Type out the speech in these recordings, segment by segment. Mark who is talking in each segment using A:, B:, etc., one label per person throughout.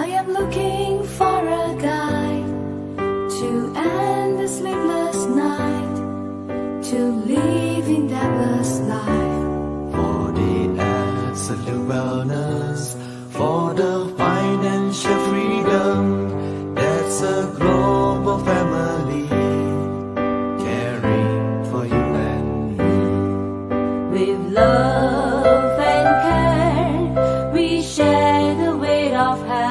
A: I am looking for a guide to end the sleepless night, to live in deathless life.
B: For the absolute wellness, for the financial freedom, that's a global family caring for you and me.
A: With love and care, we share the weight of health.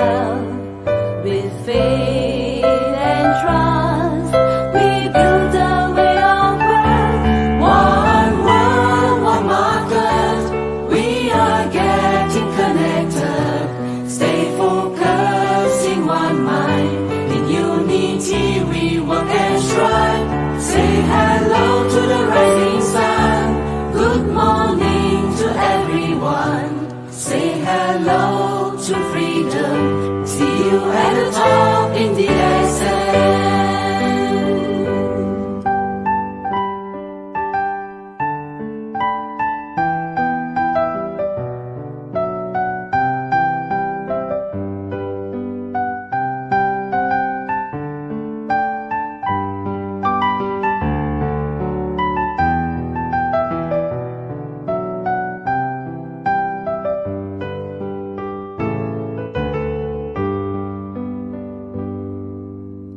A: With faith and trust, we build a way of wealth. One world, one market, we are getting connected. Stay focused in one mind. In unity we work and strive. Say hello to the rising sun. Good morning to everyone. Say hello to freedom. See you at the top in the ascent.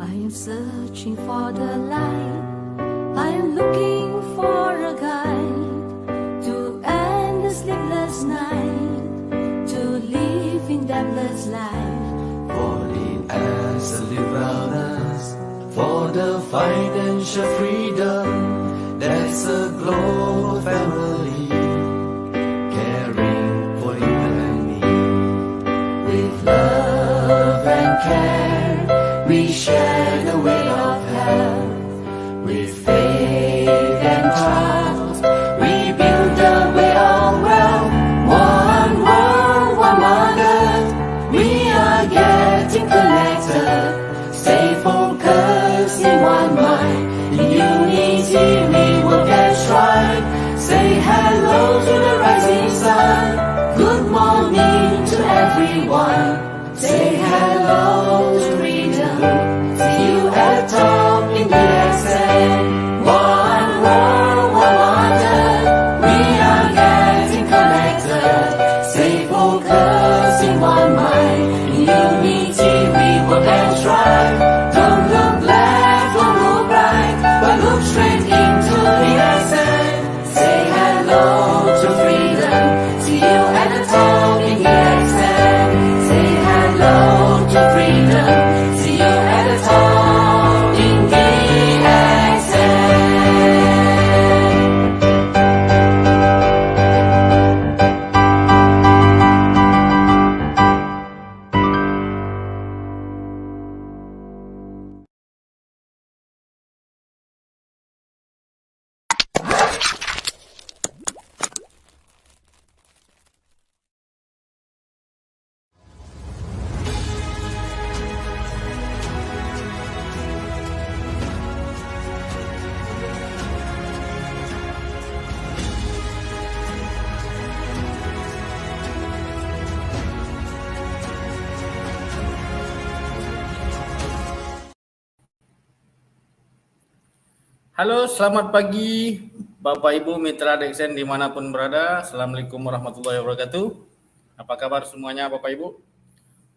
A: I am searching for the light. I am looking for a guide to end the sleepless night, to live in deathless life.
B: For the absolute wellness, for the financial freedom, that's a global family caring for you and me.
A: With love and care, we share the weight of health. With faith and trust, we build a way of wealth. One world, one market, we are getting connected. Stay focused in one mind. In unity we work and strive. Say hello to the rising sun. Good morning to everyone. Say hello to freedom. See you at the top in the ascent. One world, one market, we are getting connected. Stay focused in one mind. In unity we work and strive. Don't look left, don't look right, but look straight into the ascent. Say hello to freedom. See you at the top in the ascent. Say hello to freedom. See you at the top in the ascent.
C: Halo, selamat pagi Bapak Ibu Mitra Dexen dimanapun berada. Assalamualaikum warahmatullahi wabarakatuh. Apa kabar semuanya Bapak Ibu?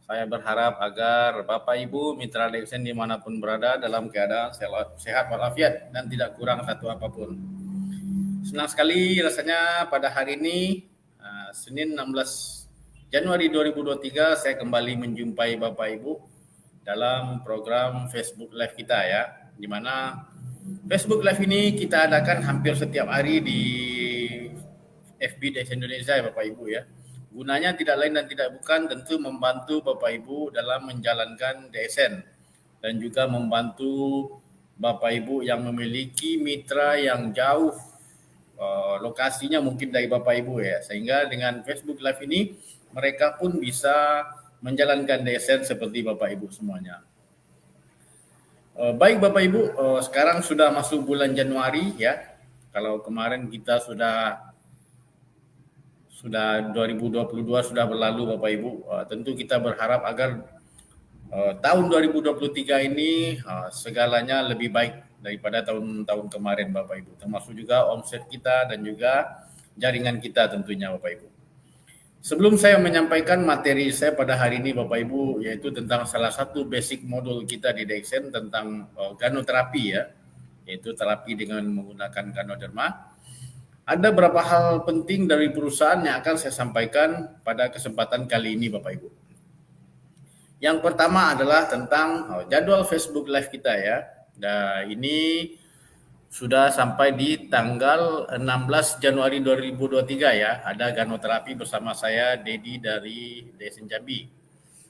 C: Saya berharap agar Bapak Ibu Mitra Dexen dimanapun berada dalam keadaan sehat walafiat dan tidak kurang satu apapun. Senang sekali rasanya pada hari ini, Senin 16 Januari 2023, saya kembali menjumpai Bapak Ibu dalam program Facebook Live kita ya, di mana Facebook Live ini kita adakan hampir setiap hari di FB Desa Indonesia ya Bapak Ibu ya. Gunanya tidak lain dan tidak bukan tentu membantu Bapak Ibu dalam menjalankan DSN dan juga membantu Bapak Ibu yang memiliki mitra yang jauh lokasinya mungkin dari Bapak Ibu ya. Sehingga dengan Facebook Live ini mereka pun bisa menjalankan DSN seperti Bapak Ibu semuanya. Baik Bapak Ibu, sekarang sudah masuk bulan Januari ya. Kalau kemarin kita sudah 2022 sudah berlalu Bapak Ibu, tentu kita berharap agar tahun 2023 ini segalanya lebih baik daripada tahun-tahun kemarin Bapak Ibu, termasuk juga omset kita dan juga jaringan kita tentunya Bapak Ibu. Sebelum saya menyampaikan materi saya pada hari ini Bapak Ibu, yaitu tentang salah satu basic modul kita di DXN tentang ganoterapi ya, yaitu terapi dengan menggunakan ganoderma. Ada beberapa hal penting dari perusahaan yang akan saya sampaikan pada kesempatan kali ini Bapak Ibu. Yang pertama adalah tentang jadwal Facebook Live kita ya. Nah, ini sudah sampai di tanggal 16 Januari 2023 ya. Ada ganoterapi bersama saya, Dedi dari DXN Jambi.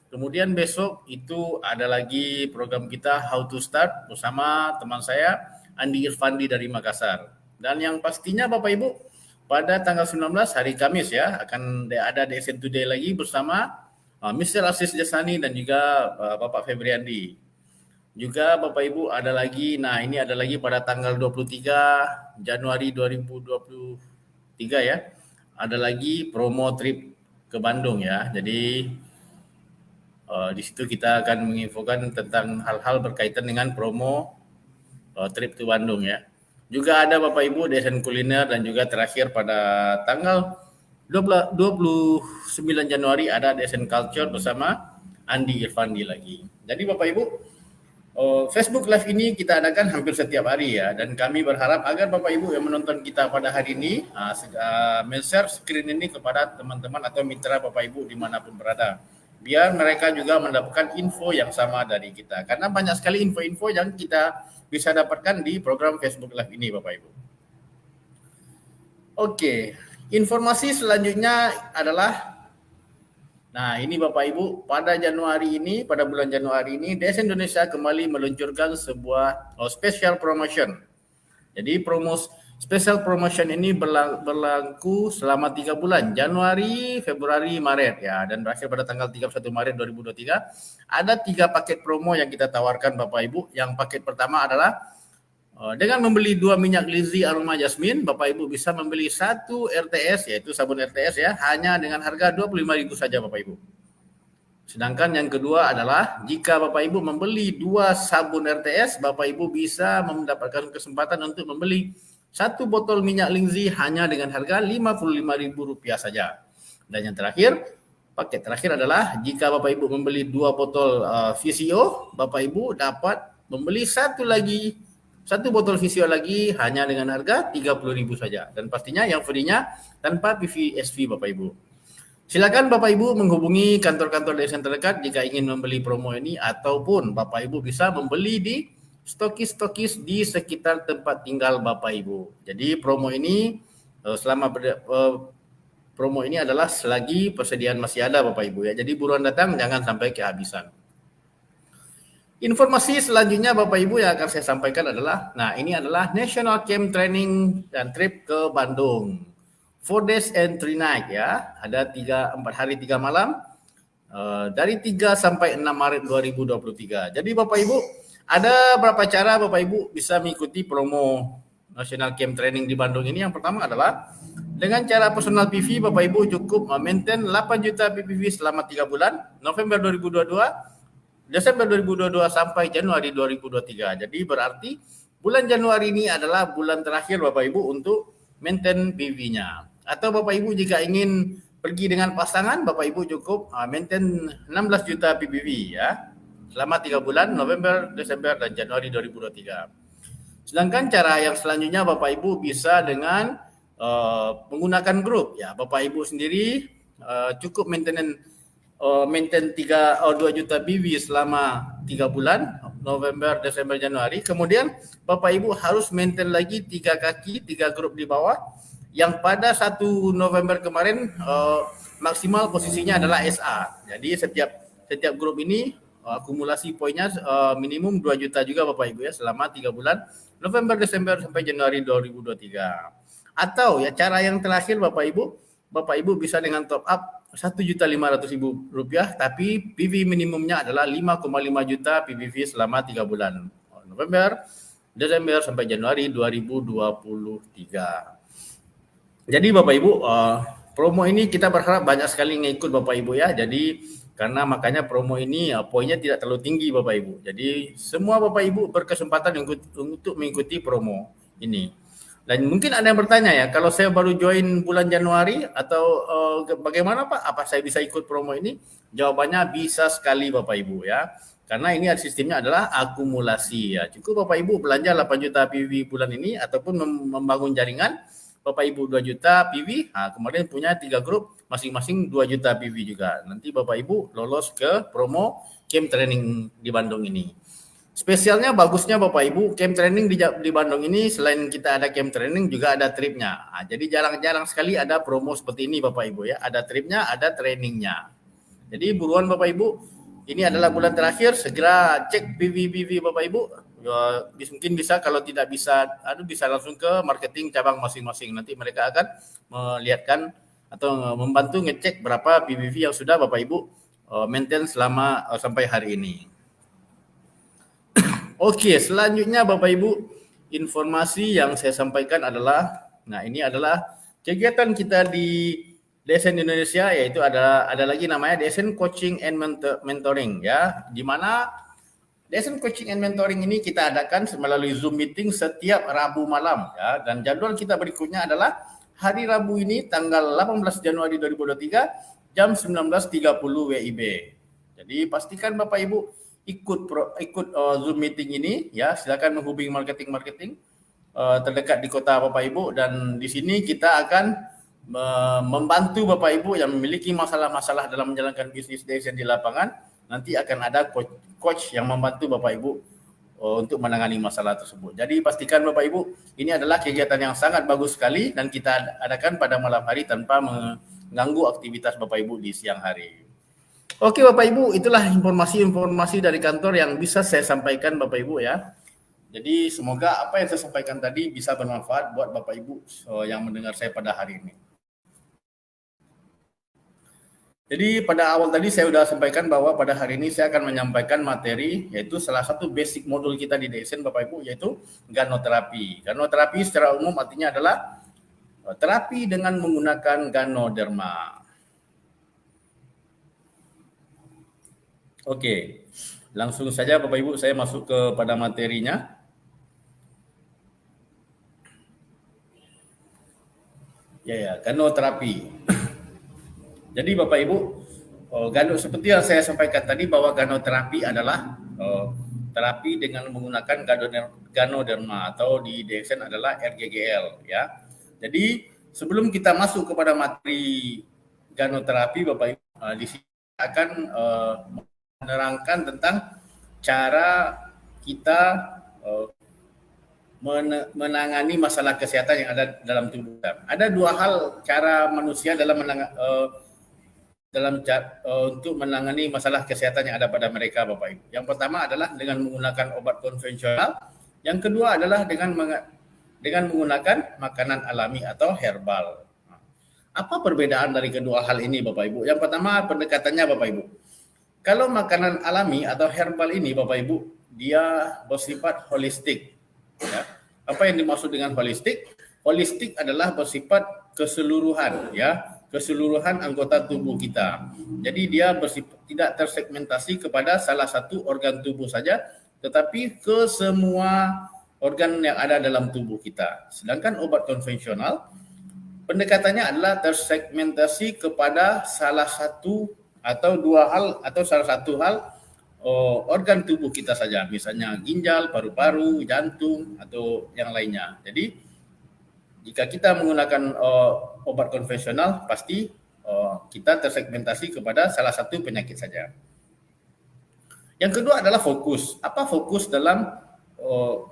C: Kemudian besok itu ada lagi program kita How to Start bersama teman saya, Andi Irfandi dari Makassar. Dan yang pastinya Bapak Ibu, pada tanggal 19 hari Kamis ya, akan ada DXN Today lagi bersama Mr. Aziz Jasani dan juga Bapak Febriandi. Juga Bapak Ibu ada lagi, nah ini ada lagi pada tanggal 23 Januari 2023 ya, ada lagi promo trip ke Bandung ya. Jadi di situ kita akan menginfokan tentang hal-hal berkaitan dengan promo trip ke Bandung ya. Juga ada Bapak Ibu DXN Kuliner dan juga terakhir pada tanggal 29 Januari ada DXN Culture bersama Andi Irfandi lagi. Jadi Bapak Ibu, Facebook Live ini kita adakan hampir setiap hari ya, dan kami berharap agar Bapak Ibu yang menonton kita pada hari ini men-share screen ini kepada teman-teman atau mitra Bapak Ibu dimanapun berada, biar mereka juga mendapatkan info yang sama dari kita, karena banyak sekali info-info yang kita bisa dapatkan di program Facebook Live ini Bapak Ibu. Oke, informasi selanjutnya adalah, nah ini Bapak Ibu, pada bulan Januari ini DXN Indonesia kembali meluncurkan sebuah special promotion. Jadi special promotion ini berlaku selama 3 bulan, Januari, Februari, Maret ya, dan berakhir pada tanggal 31 Maret 2023. Ada 3 paket promo yang kita tawarkan Bapak Ibu. Yang paket pertama adalah dengan membeli 2 minyak Lizzy aroma jasmin, Bapak Ibu bisa membeli 1 RTS, yaitu sabun RTS ya, hanya dengan harga 25.000 saja Bapak Ibu. Sedangkan yang kedua adalah jika Bapak Ibu membeli 2 sabun RTS, Bapak Ibu bisa mendapatkan kesempatan untuk membeli 1 botol minyak Lizzy hanya dengan harga Rp55.000 saja. Dan yang terakhir, paket terakhir adalah jika Bapak Ibu membeli 2 botol VCO, Bapak Ibu dapat membeli 1 botol VCO lagi hanya dengan harga Rp30.000 saja. Dan pastinya yang free-nya tanpa PVSV Bapak Ibu. Silakan Bapak Ibu menghubungi kantor-kantor DXN terdekat jika ingin membeli promo ini, ataupun Bapak Ibu bisa membeli di stokis-stokis di sekitar tempat tinggal Bapak Ibu. Jadi promo ini promo ini adalah selagi persediaan masih ada Bapak Ibu ya. Jadi buruan datang, jangan sampai kehabisan. Informasi selanjutnya Bapak Ibu yang akan saya sampaikan adalah, nah ini adalah National Camp Training dan Trip ke Bandung. 4 days and 3 night ya, ada 4 hari 3 malam dari 3 sampai 6 Maret 2023. Jadi Bapak Ibu, ada beberapa cara Bapak Ibu bisa mengikuti promo National Camp Training di Bandung ini. Yang pertama adalah dengan cara personal PV, Bapak Ibu cukup maintain 8 juta PPV selama 3 bulan, November 2022, Desember 2022 sampai Januari 2023. Jadi berarti bulan Januari ini adalah bulan terakhir Bapak Ibu untuk maintain PV-nya. Atau Bapak Ibu jika ingin pergi dengan pasangan, Bapak Ibu cukup maintain 16 juta PPV ya, selama 3 bulan, November, Desember, dan Januari 2023. Sedangkan cara yang selanjutnya Bapak Ibu bisa dengan menggunakan grup ya. Bapak Ibu sendiri cukup maintain 2 juta PV selama 3 bulan, November, Desember, Januari. Kemudian Bapak Ibu harus maintain lagi 3 kaki, 3 grup di bawah, yang pada 1 November kemarin maksimal posisinya adalah SA. Jadi setiap grup ini akumulasi poinnya minimum 2 juta juga Bapak Ibu ya, selama 3 bulan, November, Desember sampai Januari 2023. Atau ya cara yang terakhir Bapak Ibu bisa dengan top up Rp1.500.000, tapi PV minimumnya adalah 5,5 juta PVV selama 3 bulan, November, Desember sampai Januari 2023. Jadi Bapak Ibu, promo ini kita berharap banyak sekali ngikut Bapak Ibu ya. Jadi Karena makanya promo ini poinnya tidak terlalu tinggi Bapak Ibu. Jadi semua Bapak Ibu berkesempatan untuk mengikuti promo ini. Dan mungkin ada yang bertanya ya, kalau saya baru join bulan Januari atau bagaimana Pak? Apa saya bisa ikut promo ini? Jawabannya bisa sekali Bapak Ibu ya. Karena ini sistemnya adalah akumulasi ya. Cukup Bapak Ibu belanja 8 juta PV bulan ini ataupun membangun jaringan Bapak Ibu 2 juta PV, kemudian punya 3 grup masing-masing 2 juta PV juga. Nanti Bapak Ibu lolos ke promo camp training di Bandung ini. Spesialnya bagusnya Bapak Ibu, camp training di Bandung ini selain kita ada camp training juga ada tripnya. Jadi jarang-jarang sekali ada promo seperti ini Bapak Ibu ya. Ada tripnya, ada trainingnya. Jadi buruan Bapak Ibu, ini adalah bulan terakhir, segera cek PV Bapak Ibu. Mungkin bisa, kalau tidak bisa, bisa langsung ke marketing cabang masing-masing. Nanti mereka akan melihatkan atau membantu ngecek berapa PVV yang sudah Bapak Ibu maintain selama sampai hari ini. Oke, selanjutnya Bapak Ibu, informasi yang saya sampaikan adalah, ini adalah kegiatan kita di DSN Indonesia, yaitu ada lagi namanya DSN Coaching and Mentoring ya, di mana DSN Coaching and Mentoring ini kita adakan melalui Zoom meeting setiap Rabu malam ya, dan jadwal kita berikutnya adalah hari Rabu ini tanggal 18 Januari 2023 jam 19.30 WIB. Jadi pastikan Bapak Ibu ikut Zoom meeting ini ya, silakan menghubungi marketing terdekat di kota Bapak Ibu, dan di sini kita akan membantu Bapak Ibu yang memiliki masalah-masalah dalam menjalankan bisnis DSN di lapangan. Nanti akan ada coach yang membantu Bapak Ibu untuk menangani masalah tersebut. Jadi pastikan Bapak Ibu, ini adalah kegiatan yang sangat bagus sekali dan kita adakan pada malam hari tanpa mengganggu aktivitas Bapak Ibu di siang hari. Oke Bapak Ibu, itulah informasi-informasi dari kantor yang bisa saya sampaikan Bapak Ibu ya. Jadi semoga apa yang saya sampaikan tadi bisa bermanfaat buat Bapak Ibu yang mendengar saya pada hari ini. Jadi pada awal tadi saya sudah sampaikan bahwa pada hari ini saya akan menyampaikan materi, yaitu salah satu basic modul kita di DSN Bapak Ibu, yaitu ganoterapi. Ganoterapi secara umum artinya adalah terapi dengan menggunakan ganoderma. Oke, langsung saja Bapak Ibu saya masuk kepada materinya. Ya, ganoterapi. Jadi Bapak Ibu, seperti yang saya sampaikan tadi bahwa ganoterapi adalah terapi dengan menggunakan ganoderma atau di DSN adalah RGGL ya. Jadi sebelum kita masuk kepada materi ganoterapi Bapak Ibu, di sini akan menerangkan tentang cara kita menangani masalah kesehatan yang ada dalam tubuh kita. Ada dua hal cara manusia untuk menangani masalah kesehatan yang ada pada mereka Bapak Ibu. Yang pertama adalah dengan menggunakan obat konvensional, yang kedua adalah dengan menggunakan makanan alami atau herbal. Apa perbedaan dari kedua hal ini Bapak Ibu? Yang pertama pendekatannya Bapak Ibu. Kalau makanan alami atau herbal ini Bapak Ibu, dia bersifat holistik. Ya. Apa yang dimaksud dengan holistik? Holistik adalah bersifat keseluruhan ya. Keseluruhan anggota tubuh kita. Jadi dia tidak tersegmentasi kepada salah satu organ tubuh saja, tetapi ke semua organ yang ada dalam tubuh kita. Sedangkan obat konvensional, pendekatannya adalah tersegmentasi kepada salah satu atau dua hal atau salah satu hal organ tubuh kita saja, misalnya ginjal, paru-paru, jantung, atau yang lainnya. Jadi jika kita menggunakan obat konvensional, pasti kita tersegmentasi kepada salah satu penyakit saja. Yang kedua adalah fokus. Apa fokus dalam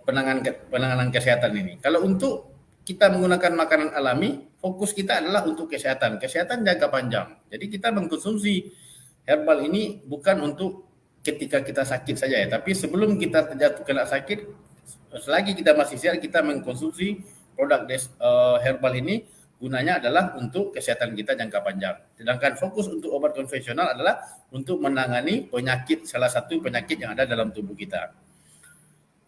C: penanganan kesehatan ini? Kalau untuk kita menggunakan makanan alami, fokus kita adalah untuk kesehatan jangka panjang. Jadi kita mengkonsumsi herbal ini bukan untuk ketika kita sakit saja ya, tapi sebelum kita terjatuh kena sakit, selagi kita masih sehat, kita mengkonsumsi produk herbal ini gunanya adalah untuk kesehatan kita jangka panjang. Sedangkan fokus untuk obat konvensional adalah untuk menangani salah satu penyakit yang ada dalam tubuh kita.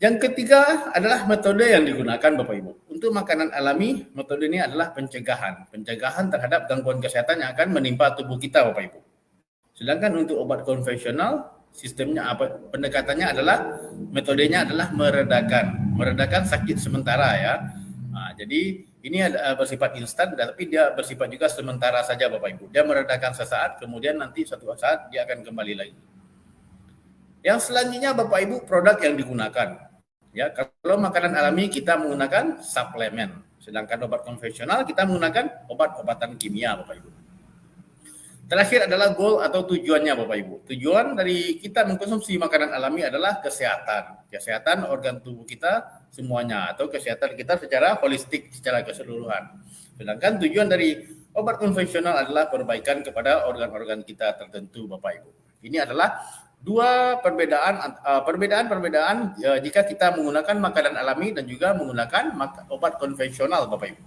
C: Yang ketiga adalah metode yang digunakan Bapak Ibu. Untuk makanan alami, metode ini adalah pencegahan terhadap gangguan kesehatan yang akan menimpa tubuh kita Bapak Ibu. Sedangkan untuk obat konvensional sistemnya pendekatannya adalah metodenya adalah meredakan sakit sementara ya. Jadi ini bersifat instan, tapi dia bersifat juga sementara saja Bapak Ibu. Dia meredakan sesaat, kemudian nanti suatu saat dia akan kembali lagi. Yang selanjutnya Bapak Ibu produk yang digunakan. Ya, kalau makanan alami kita menggunakan suplemen, sedangkan obat konvensional kita menggunakan obat-obatan kimia Bapak Ibu. Terakhir adalah goal atau tujuannya Bapak Ibu. Tujuan dari kita mengkonsumsi makanan alami adalah kesehatan organ tubuh kita semuanya atau kesehatan kita secara holistik, secara keseluruhan. Sedangkan tujuan dari obat konvensional adalah perbaikan kepada organ-organ kita tertentu Bapak Ibu. Ini adalah dua perbedaan jika kita menggunakan makanan alami dan juga menggunakan obat konvensional Bapak Ibu.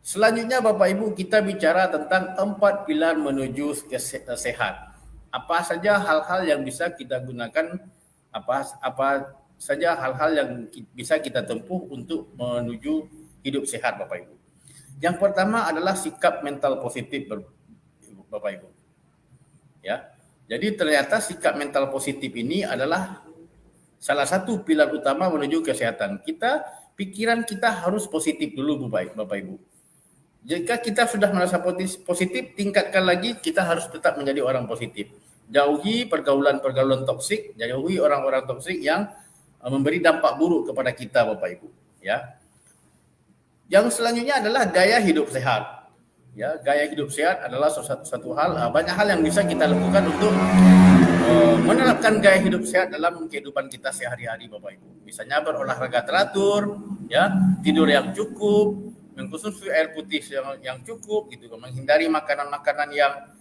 C: Selanjutnya Bapak Ibu kita bicara tentang 4 pilar menuju sehat. Apa saja hal-hal yang bisa kita gunakan, apa saja hal-hal yang bisa kita tempuh untuk menuju hidup sehat Bapak Ibu. Yang pertama adalah sikap mental positif Bapak Ibu. Ya. Jadi ternyata sikap mental positif ini adalah salah satu pilar utama menuju kesehatan. Pikiran kita harus positif dulu Bapak Ibu. Jika kita sudah merasa positif, tingkatkan lagi, kita harus tetap menjadi orang positif. Jauhi pergaulan-pergaulan toksik, jauhi orang-orang toksik yang memberi dampak buruk kepada kita Bapak Ibu. Ya. Yang selanjutnya adalah gaya hidup sehat. Ya, gaya hidup sehat adalah satu hal, banyak hal yang bisa kita lakukan untuk menerapkan gaya hidup sehat dalam kehidupan kita sehari-hari Bapak Ibu. Misalnya berolahraga teratur, ya, tidur yang cukup, mengkonsumsi air putih yang cukup gitu, menghindari makanan-makanan yang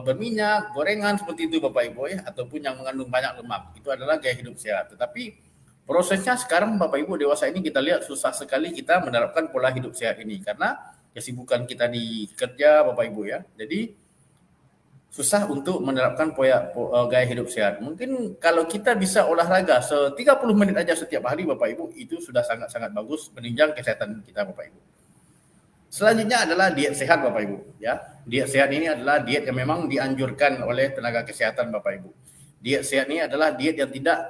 C: berminyak, gorengan seperti itu Bapak Ibu ya, ataupun yang mengandung banyak lemak. Itu adalah gaya hidup sehat. Tetapi prosesnya sekarang Bapak Ibu dewasa ini kita lihat susah sekali kita menerapkan pola hidup sehat ini karena kesibukan kita di kerja Bapak Ibu ya. Jadi susah untuk menerapkan gaya hidup sehat. Mungkin kalau kita bisa olahraga 30 menit aja setiap hari Bapak Ibu, itu sudah sangat-sangat bagus menunjang kesehatan kita Bapak Ibu. Selanjutnya adalah diet sehat Bapak Ibu ya. Diet sehat ini adalah diet yang memang dianjurkan oleh tenaga kesehatan Bapak Ibu. Diet sehat ini adalah diet yang tidak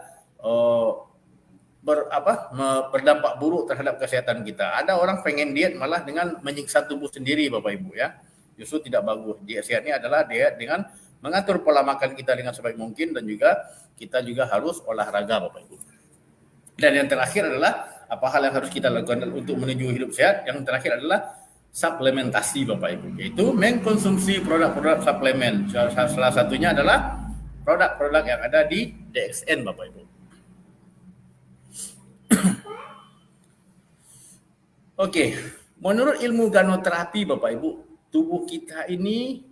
C: berdampak buruk terhadap kesehatan kita. Ada orang pengen diet malah dengan menyiksa tubuh sendiri Bapak Ibu ya. Justru tidak bagus. Diet sehat ini adalah diet dengan mengatur pola makan kita dengan sebaik mungkin dan juga kita juga harus olahraga Bapak Ibu. Dan yang terakhir adalah apa hal yang harus kita lakukan untuk menuju hidup sehat? Yang terakhir adalah suplementasi Bapak Ibu, yaitu mengkonsumsi produk-produk suplemen. Salah satunya adalah produk-produk yang ada di DXN Bapak Ibu. Oke, menurut ilmu ganoterapi Bapak Ibu, tubuh kita ini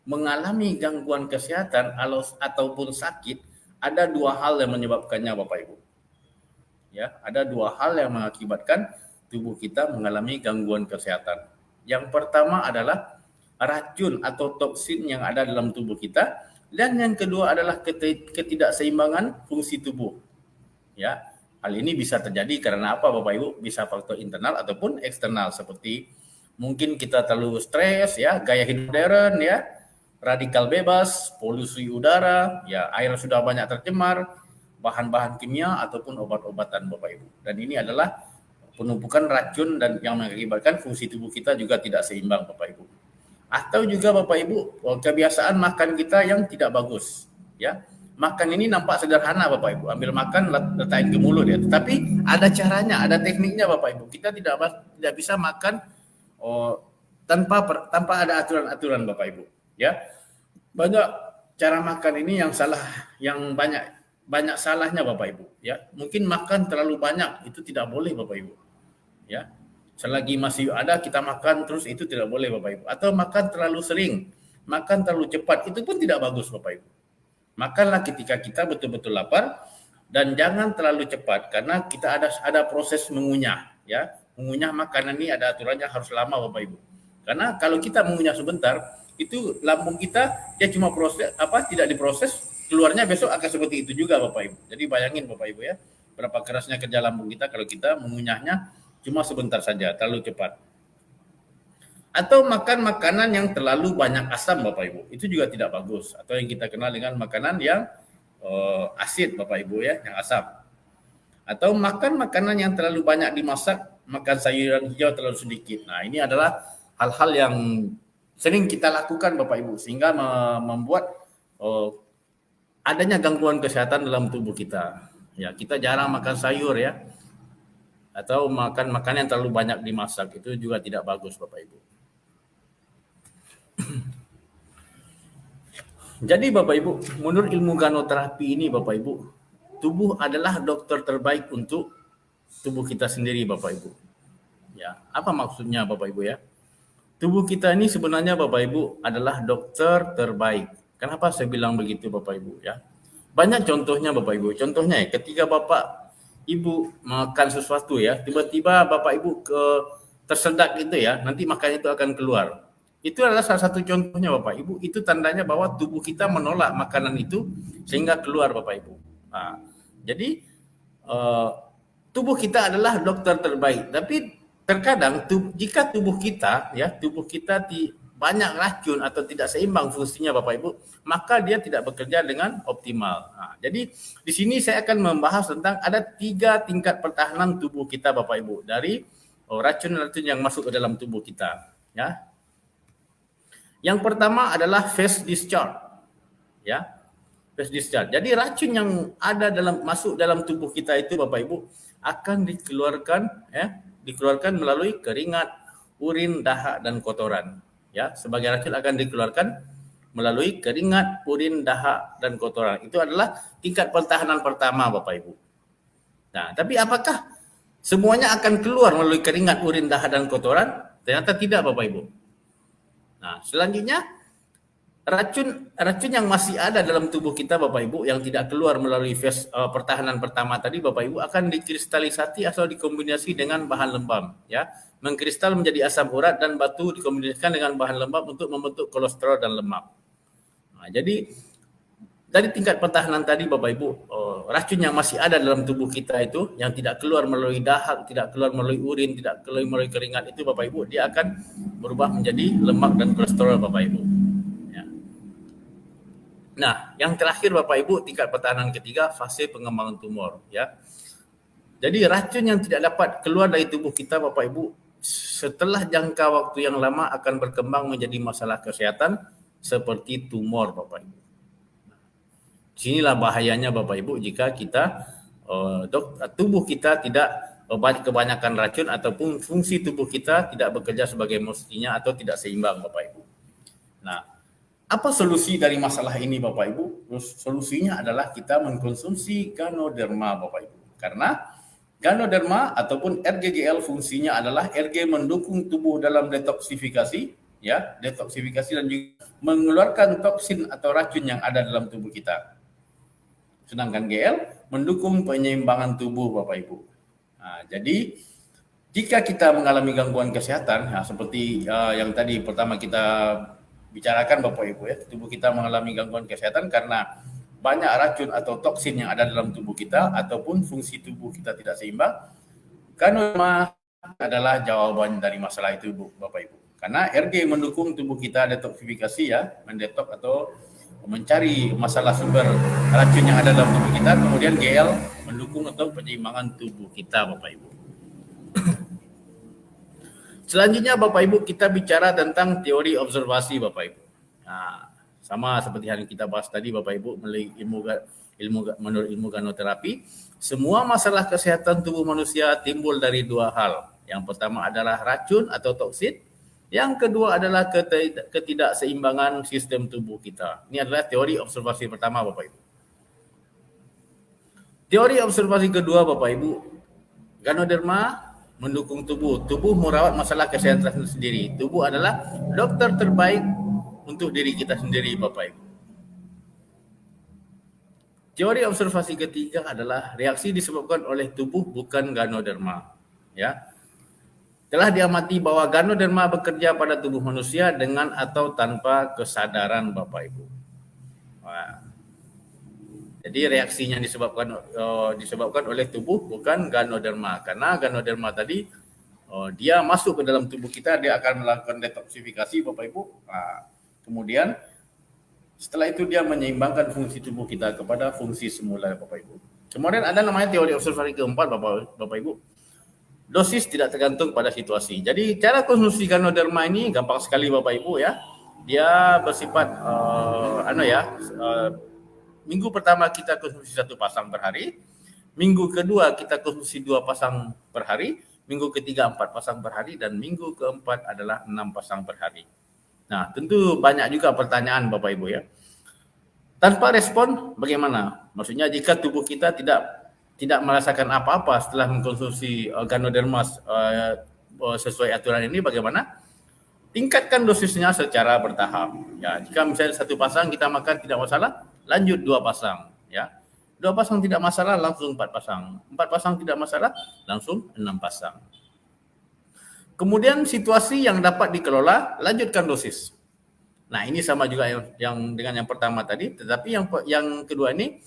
C: mengalami gangguan kesehatan ataupun sakit, ada dua hal yang menyebabkannya Bapak Ibu. Ya, ada dua hal yang mengakibatkan tubuh kita mengalami gangguan kesehatan. Yang pertama adalah racun atau toksin yang ada dalam tubuh kita, dan yang kedua adalah ketidakseimbangan fungsi tubuh. Ya, hal ini bisa terjadi karena apa Bapak Ibu? Bisa faktor internal ataupun eksternal, seperti mungkin kita terlalu stres ya, gaya hidup modern ya, radikal bebas, polusi udara, ya air sudah banyak tercemar, bahan-bahan kimia ataupun obat-obatan Bapak Ibu. Dan ini adalah penumpukan racun dan yang mengakibatkan fungsi tubuh kita juga tidak seimbang Bapak Ibu. Atau juga Bapak Ibu, kebiasaan makan kita yang tidak bagus ya. Makan ini nampak sederhana Bapak Ibu, ambil makan letakkan ke mulut ya. Tetapi ada caranya, ada tekniknya Bapak Ibu. Kita tidak bisa makan tanpa ada aturan-aturan Bapak Ibu ya. Banyak cara makan ini yang salah, yang banyak salahnya Bapak Ibu ya. Mungkin makan terlalu banyak itu tidak boleh Bapak Ibu ya. Selagi masih ada kita makan terus itu tidak boleh Bapak Ibu. Atau makan terlalu sering, makan terlalu cepat itu pun tidak bagus Bapak Ibu. Makanlah ketika kita betul-betul lapar dan jangan terlalu cepat karena kita ada proses mengunyah ya. Mengunyah makanan ini ada aturannya, harus lama Bapak Ibu. Karena kalau kita mengunyah sebentar itu lambung kita dia cuma tidak diproses, keluarnya besok akan seperti itu juga Bapak Ibu. Jadi bayangin Bapak Ibu ya, berapa kerasnya kerja lambung kita kalau kita mengunyahnya cuma sebentar saja, terlalu cepat. Atau makan makanan yang terlalu banyak asam Bapak Ibu, itu juga tidak bagus. Atau yang kita kenal dengan makanan yang asid Bapak Ibu ya, yang asam. Atau makan makanan yang terlalu banyak dimasak, makan sayuran hijau terlalu sedikit. Nah, ini adalah hal-hal yang sering kita lakukan Bapak Ibu sehingga membuat adanya gangguan kesehatan dalam tubuh kita. Ya, kita jarang makan sayur ya. Atau makan makanan yang terlalu banyak dimasak, itu juga tidak bagus Bapak Ibu. Jadi Bapak Ibu, menurut ilmu ganoterapi ini Bapak Ibu, tubuh adalah dokter terbaik untuk tubuh kita sendiri Bapak Ibu. Ya, apa maksudnya Bapak Ibu ya? Tubuh kita ini sebenarnya Bapak Ibu adalah dokter terbaik. Kenapa saya bilang begitu Bapak Ibu ya? Banyak contohnya Bapak Ibu. Contohnya ya, ketika Bapak Ibu makan sesuatu ya, tiba-tiba Bapak Ibu tersedak gitu ya, nanti makannya itu akan keluar. Itu adalah salah satu contohnya Bapak Ibu. Itu tandanya bahwa tubuh kita menolak makanan itu sehingga keluar Bapak Ibu. Nah, jadi tubuh kita adalah dokter terbaik. Tapi terkadang jika tubuh kita banyak racun atau tidak seimbang fungsinya Bapak Ibu, maka dia tidak bekerja dengan optimal. Nah, jadi di sini saya akan membahas tentang ada 3 tingkat pertahanan tubuh kita Bapak Ibu dari racun-racun yang masuk ke dalam tubuh kita. Ya. Yang pertama adalah phase discharge. Ya. Phase discharge. Jadi racun yang ada masuk dalam tubuh kita itu Bapak Ibu akan dikeluarkan melalui keringat, urin, dahak dan kotoran. Ya, sebagai racun akan dikeluarkan melalui keringat, urin, dahak dan kotoran. Itu adalah tingkat pertahanan pertama Bapak Ibu. Nah, tapi apakah semuanya akan keluar melalui keringat, urin, dahak dan kotoran? Ternyata tidak Bapak Ibu. Nah, selanjutnya racun yang masih ada dalam tubuh kita Bapak Ibu yang tidak keluar melalui fase pertahanan pertama tadi Bapak Ibu akan dikristalisasi atau dikombinasi dengan bahan lembab ya. Mengkristal menjadi asam urat dan batu dikombinasikan dengan bahan lembab untuk membentuk kolesterol dan lemak. Nah, jadi dari tingkat pertahanan tadi Bapak Ibu, racun yang masih ada dalam tubuh kita itu yang tidak keluar melalui dahak, tidak keluar melalui urin, tidak keluar melalui keringat itu Bapak Ibu, dia akan berubah menjadi lemak dan kolesterol Bapak Ibu. Ya. Nah, yang terakhir Bapak Ibu, tingkat pertahanan ketiga, fase pengembangan tumor ya. Jadi racun yang tidak dapat keluar dari tubuh kita Bapak Ibu setelah jangka waktu yang lama akan berkembang menjadi masalah kesehatan seperti tumor Bapak Ibu. Disinilah bahayanya Bapak Ibu jika kita tubuh kita tidak kebanyakan racun ataupun fungsi tubuh kita tidak bekerja sebagai mestinya atau tidak seimbang Bapak Ibu. Nah, apa solusi dari masalah ini Bapak Ibu? Solusinya adalah kita mengkonsumsi Ganoderma Bapak Ibu. Karena Ganoderma ataupun RGGL fungsinya adalah RG mendukung tubuh dalam detoksifikasi dan juga mengeluarkan toksin atau racun yang ada dalam tubuh kita. Sedangkan GL mendukung penyeimbangan tubuh Bapak Ibu. Nah, jadi jika kita mengalami gangguan kesehatan, seperti yang tadi pertama kita bicarakan Bapak Ibu ya, tubuh kita mengalami gangguan kesehatan karena banyak racun atau toksin yang ada dalam tubuh kita ataupun fungsi tubuh kita tidak seimbang. Ganoderma adalah jawaban dari masalah itu Bapak Ibu. Karena RG mendukung tubuh kita detoksifikasi ya, mendetok atau mencari masalah sumber racun yang ada dalam tubuh kita, kemudian GL mendukung atau penyeimbangan tubuh kita Bapak Ibu. Selanjutnya Bapak Ibu kita bicara tentang teori observasi Bapak Ibu. Nah, sama seperti yang kita bahas tadi Bapak Ibu menurut ilmu ganoterapi, semua masalah kesehatan tubuh manusia timbul dari 2 hal. Yang pertama adalah racun atau toksin. Yang kedua adalah ketidakseimbangan sistem tubuh kita. Ini adalah teori observasi pertama Bapak Ibu. Teori observasi kedua Bapak Ibu, Ganoderma mendukung tubuh. Tubuh merawat masalah kesehatan sendiri. Tubuh adalah dokter terbaik untuk diri kita sendiri Bapak Ibu. Teori observasi ketiga adalah reaksi disebabkan oleh tubuh bukan Ganoderma. Ya. Telah diamati bahwa Ganoderma bekerja pada tubuh manusia dengan atau tanpa kesadaran Bapak Ibu. Nah, jadi reaksinya disebabkan oleh tubuh bukan Ganoderma, karena Ganoderma tadi dia masuk ke dalam tubuh kita, dia akan melakukan detoksifikasi Bapak Ibu. Kemudian setelah itu dia menyeimbangkan fungsi tubuh kita kepada fungsi semula Bapak Ibu. Kemudian ada namanya teori observasi keempat Bapak Ibu. Dosis tidak tergantung pada situasi. Jadi cara konsumsi Ganoderma ini gampang sekali Bapak Ibu ya. Dia bersifat minggu pertama kita konsumsi 1 pasang per hari, minggu kedua kita konsumsi 2 pasang per hari, minggu ketiga 4 pasang per hari, dan minggu keempat adalah 6 pasang per hari. Nah, tentu banyak juga pertanyaan Bapak Ibu ya. Tanpa respon bagaimana? Maksudnya jika tubuh kita tidak merasakan apa-apa setelah mengkonsumsi Ganoderma sesuai aturan ini, bagaimana? Tingkatkan dosisnya secara bertahap. Ya, jika misalnya 1 pasang kita makan tidak masalah, lanjut 2 pasang. Ya, 2 pasang tidak masalah, langsung 4 pasang. 4 pasang tidak masalah, langsung 6 pasang. Kemudian situasi yang dapat dikelola, lanjutkan dosis. Nah, ini sama juga yang dengan yang pertama tadi, tetapi yang kedua ini,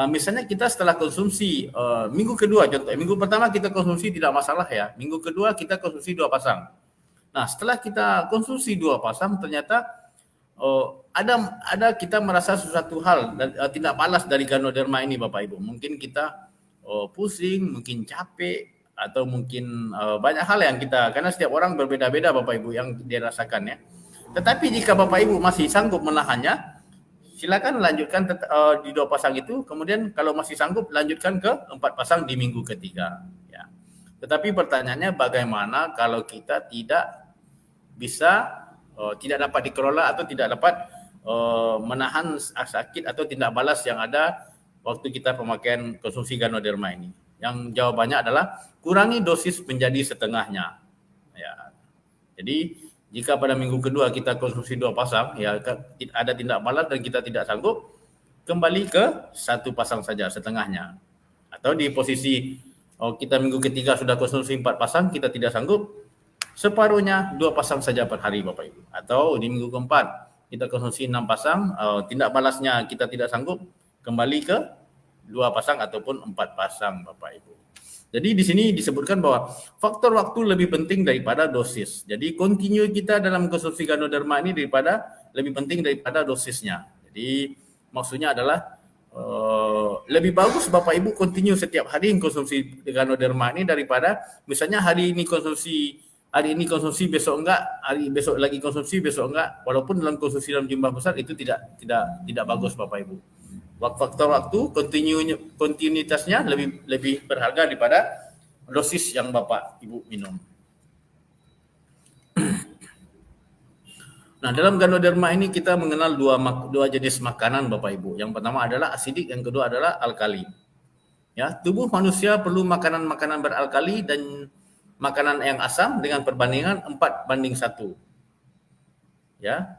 C: misalnya kita setelah konsumsi minggu kedua, contoh minggu pertama kita konsumsi tidak masalah ya, minggu kedua kita konsumsi 2 pasang. Nah, setelah kita konsumsi 2 pasang, ternyata ada kita merasa sesuatu hal tidak balas dari Ganoderma ini Bapak Ibu. Mungkin kita pusing, mungkin capek, atau mungkin banyak hal yang karena setiap orang berbeda-beda Bapak Ibu yang dirasakan ya. Tetapi jika Bapak Ibu masih sanggup menahannya, silakan lanjutkan di 2 pasang itu, kemudian kalau masih sanggup lanjutkan ke 4 pasang di minggu ketiga ya. Tetapi pertanyaannya bagaimana kalau kita tidak bisa tidak dapat dikelola atau tidak dapat menahan sakit atau tindak balas yang ada waktu kita pemakaian konsumsi Ganoderma ini? Yang jawabannya adalah kurangi dosis menjadi setengahnya. Ya. Jadi jika pada minggu kedua kita konsumsi 2 pasang, ya ada tindak balas dan kita tidak sanggup, kembali ke 1 pasang saja setengahnya. Atau di posisi kita minggu ketiga sudah konsumsi 4 pasang, kita tidak sanggup, separuhnya 2 pasang saja per hari Bapak Ibu. Atau di minggu keempat kita konsumsi 6 pasang, tindak balasnya kita tidak sanggup, kembali ke 2 pasang ataupun 4 pasang Bapak Ibu. Jadi di sini disebutkan bahwa faktor waktu lebih penting daripada dosis. Jadi continue kita dalam konsumsi Ganoderma ini lebih penting daripada dosisnya. Jadi maksudnya adalah lebih bagus Bapak Ibu continue setiap hari konsumsi Ganoderma ini daripada misalnya hari ini konsumsi besok enggak, hari besok lagi konsumsi besok enggak, walaupun dalam konsumsi dalam jumlah besar itu tidak bagus Bapak Ibu. Faktor waktu kontinuitasnya lebih berharga daripada dosis yang Bapak Ibu minum. Nah, dalam Ganoderma ini kita mengenal dua jenis makanan Bapak Ibu. Yang pertama adalah asidik, yang kedua adalah alkali. Ya, tubuh manusia perlu makanan-makanan beralkali dan makanan yang asam dengan perbandingan 4:1. Ya.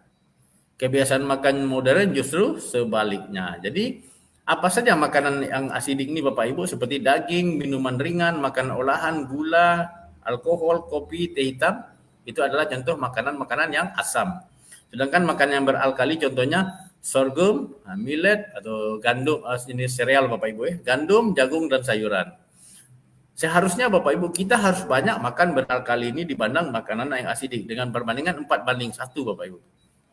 C: Kebiasaan makan modern justru sebaliknya. Jadi apa saja makanan yang asidik ini Bapak Ibu, seperti daging, minuman ringan, makanan olahan, gula, alkohol, kopi, teh hitam, itu adalah contoh makanan-makanan yang asam. Sedangkan makanan yang beralkali contohnya sorghum, millet atau gandum, jenis sereal Bapak Ibu ya, gandum, jagung dan sayuran. Seharusnya Bapak Ibu kita harus banyak makan beralkali ini dibanding makanan yang asidik dengan perbandingan 4:1 Bapak Ibu.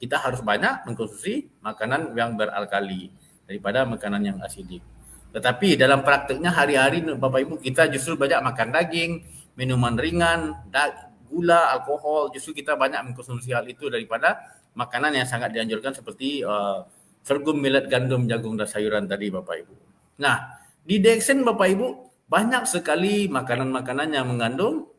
C: Kita harus banyak mengkonsumsi makanan yang beralkali daripada makanan yang asidik. Tetapi dalam prakteknya hari-hari Bapak Ibu kita justru banyak makan daging, minuman ringan, gula, alkohol, justru kita banyak mengkonsumsi hal itu daripada makanan yang sangat dianjurkan seperti sorghum, millet, gandum, jagung dan sayuran tadi Bapak Ibu. Nah, di DXN Bapak Ibu banyak sekali makanan-makanan yang mengandung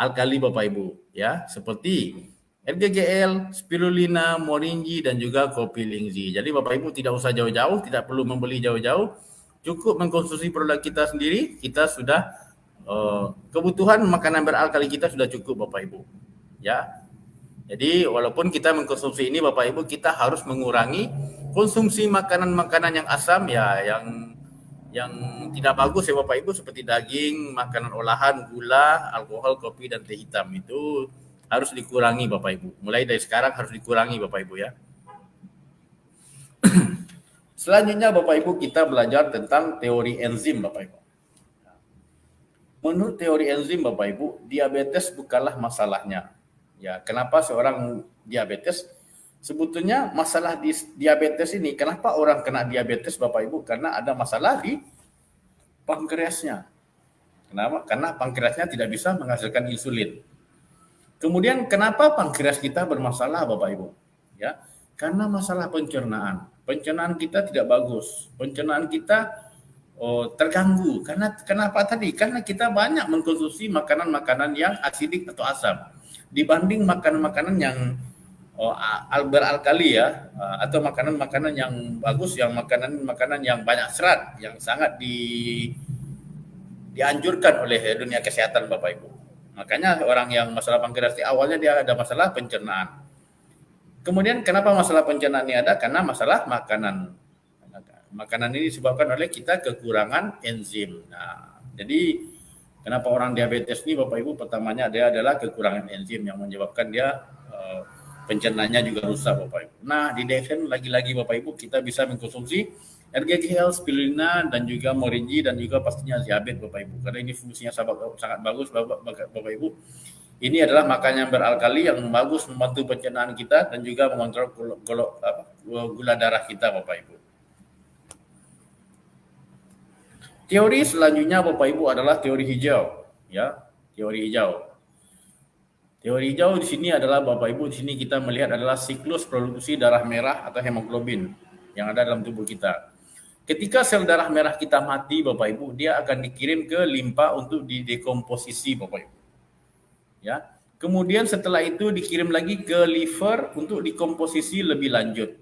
C: alkali Bapak Ibu ya, seperti RGGL, spirulina, moringi, dan juga kopi lingzi. Jadi Bapak Ibu tidak usah jauh-jauh, tidak perlu membeli jauh-jauh, cukup mengkonsumsi produk kita sendiri, kita sudah kebutuhan makanan beralkali kita sudah cukup Bapak Ibu. Ya. Jadi walaupun kita mengkonsumsi ini Bapak Ibu, kita harus mengurangi konsumsi makanan-makanan yang asam ya, yang tidak bagus ya Bapak Ibu, seperti daging, makanan olahan, gula, alkohol, kopi, dan teh hitam itu harus dikurangi Bapak Ibu. Mulai dari sekarang harus dikurangi Bapak Ibu ya. Selanjutnya Bapak Ibu kita belajar tentang teori enzim Bapak Ibu. menurut teori enzim Bapak Ibu, diabetes bukanlah masalahnya. Ya, kenapa seorang diabetes? Sebetulnya masalah di diabetes ini, kenapa orang kena diabetes Bapak Ibu? Karena ada masalah di pankreasnya. Kenapa? Karena pankreasnya tidak bisa menghasilkan insulin. Kemudian kenapa pankreas kita bermasalah Bapak Ibu? Ya, karena masalah pencernaan. Pencernaan kita tidak bagus. Pencernaan kita terganggu. Kenapa tadi? Karena kita banyak mengkonsumsi makanan-makanan yang asidik atau asam dibanding makanan-makanan yang beralkali ya, atau makanan-makanan yang bagus, yang makanan-makanan yang banyak serat, yang sangat dianjurkan oleh dunia kesehatan Bapak Ibu. Makanya orang yang masalah pankreas awalnya dia ada masalah pencernaan. Kemudian kenapa masalah pencernaan ini ada? Karena masalah makanan. Makanan ini disebabkan oleh kita kekurangan enzim. Nah, jadi kenapa orang diabetes ini Bapak Ibu, pertamanya dia adalah kekurangan enzim yang menyebabkan dia pencernaannya juga rusak Bapak Ibu. Nah, di DXN lagi-lagi Bapak Ibu kita bisa mengkonsumsi RGGL, spirulina, dan juga moringi, dan juga pastinya ziabet Bapak Ibu. Karena ini fungsinya sangat bagus Bapak Ibu. Ini adalah makanan yang beralkali yang bagus membantu pencernaan kita dan juga mengontrol gula darah kita Bapak Ibu. Teori selanjutnya Bapak Ibu adalah teori hijau, ya, teori hijau. Teori hijau di sini adalah Bapak Ibu, di sini kita melihat adalah siklus produksi darah merah atau hemoglobin yang ada dalam tubuh kita. Ketika sel darah merah kita mati Bapak Ibu, dia akan dikirim ke limpa untuk didekomposisi Bapak Ibu. Ya. Kemudian setelah itu dikirim lagi ke liver untuk dikomposisi lebih lanjut.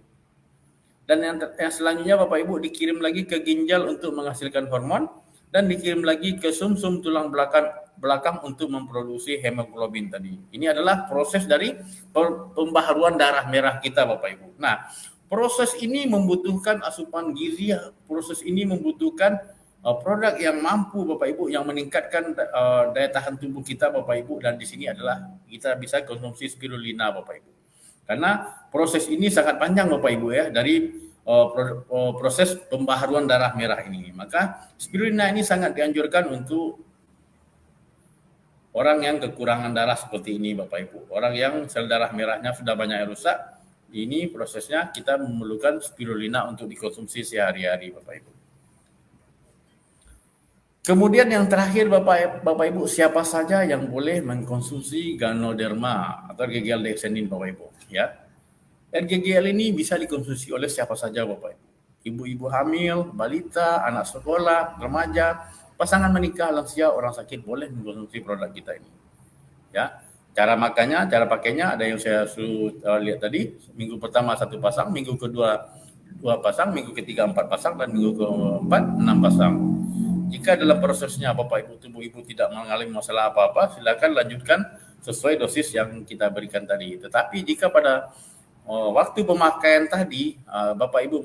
C: Dan yang selanjutnya Bapak Ibu dikirim lagi ke ginjal untuk menghasilkan hormon, dan dikirim lagi ke sumsum tulang belakang untuk memproduksi hemoglobin tadi. Ini adalah proses dari pembaharuan darah merah kita Bapak Ibu. Nah, proses ini membutuhkan asupan gizi, proses ini membutuhkan produk yang mampu Bapak Ibu yang meningkatkan daya tahan tubuh kita Bapak Ibu, dan di sini adalah kita bisa konsumsi spirulina Bapak Ibu. Karena proses ini sangat panjang Bapak Ibu ya, dari proses pembaharuan darah merah ini. Maka spirulina ini sangat dianjurkan untuk orang yang kekurangan darah seperti ini Bapak Ibu. Orang yang sel darah merahnya sudah banyak yang rusak, ini prosesnya kita memerlukan spirulina untuk dikonsumsi sehari-hari Bapak Ibu. Kemudian yang terakhir Bapak Ibu, siapa saja yang boleh mengkonsumsi Ganoderma atau RGGL Dexendin Bapak Ibu ya. RGGL ini bisa dikonsumsi oleh siapa saja Bapak Ibu. Ibu-ibu hamil, balita, anak sekolah, remaja, pasangan menikah, lansia, orang sakit boleh mengkonsumsi produk kita ini. Ya. Cara makannya, cara pakainya ada yang saya lihat tadi. Minggu pertama 1 pasang, minggu kedua 2 pasang, minggu ketiga 4 pasang, dan minggu keempat 6 pasang. Jika dalam prosesnya Bapak Ibu tubuh Ibu tidak mengalami masalah apa-apa, silakan lanjutkan sesuai dosis yang kita berikan tadi. Tetapi jika pada waktu pemakaian tadi Bapak Ibu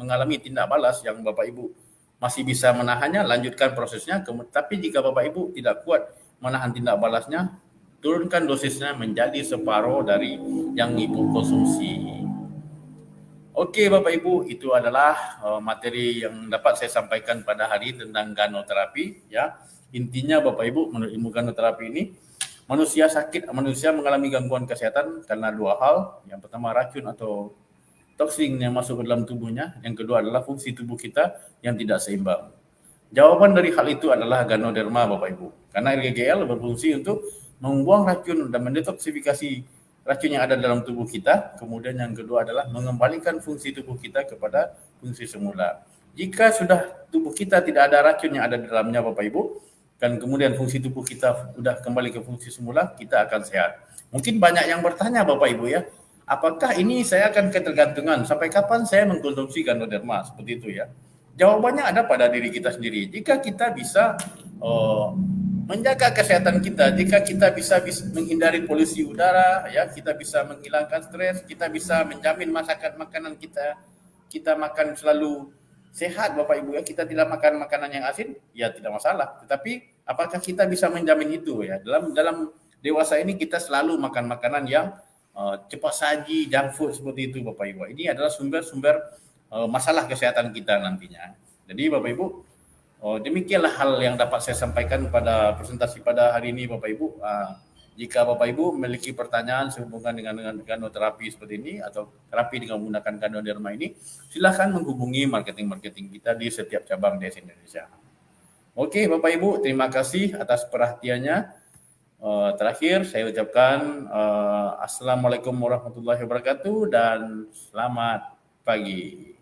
C: mengalami tindak balas yang Bapak Ibu masih bisa menahannya, lanjutkan prosesnya. Tapi jika Bapak Ibu tidak kuat menahan tindak balasnya, turunkan dosisnya menjadi separuh dari yang Ibu konsumsi. Oke Bapak Ibu, itu adalah materi yang dapat saya sampaikan pada hari tentang ganoterapi ya. Intinya Bapak Ibu, menurut ilmu ganoterapi ini, manusia mengalami gangguan kesehatan karena 2 hal. Yang pertama racun atau toksin yang masuk ke dalam tubuhnya, yang kedua adalah fungsi tubuh kita yang tidak seimbang. Jawaban dari hal itu adalah Ganoderma Bapak Ibu. Karena RGGL berfungsi untuk membuang racun dan mendetoksifikasi racun yang ada dalam tubuh kita. Kemudian yang kedua adalah mengembalikan fungsi tubuh kita kepada fungsi semula. Jika sudah tubuh kita tidak ada racun yang ada di dalamnya Bapak Ibu, dan kemudian fungsi tubuh kita sudah kembali ke fungsi semula, kita akan sehat. Mungkin banyak yang bertanya Bapak Ibu ya, apakah ini saya akan ketergantungan? Sampai kapan saya mengkonsumsi Ganoderma? Seperti itu ya. Jawabannya ada pada diri kita sendiri. Jika kita bisa menjaga kesehatan kita, jika kita bisa menghindari polusi udara, ya, kita bisa menghilangkan stres, kita bisa menjamin masakan makanan kita makan selalu sehat Bapak Ibu ya, kita tidak makan makanan yang asin, ya tidak masalah. Tetapi apakah kita bisa menjamin itu ya? Dalam dewasa ini kita selalu makan makanan yang cepat saji, junk food seperti itu Bapak Ibu. Ini adalah sumber-sumber masalah kesehatan kita nantinya. Jadi Bapak Ibu, Demikianlah hal yang dapat saya sampaikan pada presentasi pada hari ini, Bapak Ibu. Jika Bapak Ibu memiliki pertanyaan sehubungan dengan kanoterapi seperti ini atau terapi dengan menggunakan Ganoderma ini, silakan menghubungi marketing kita di setiap cabang di Indonesia. Oke, Bapak Ibu, terima kasih atas perhatiannya. Terakhir, saya ucapkan Assalamualaikum warahmatullahi wabarakatuh dan selamat pagi.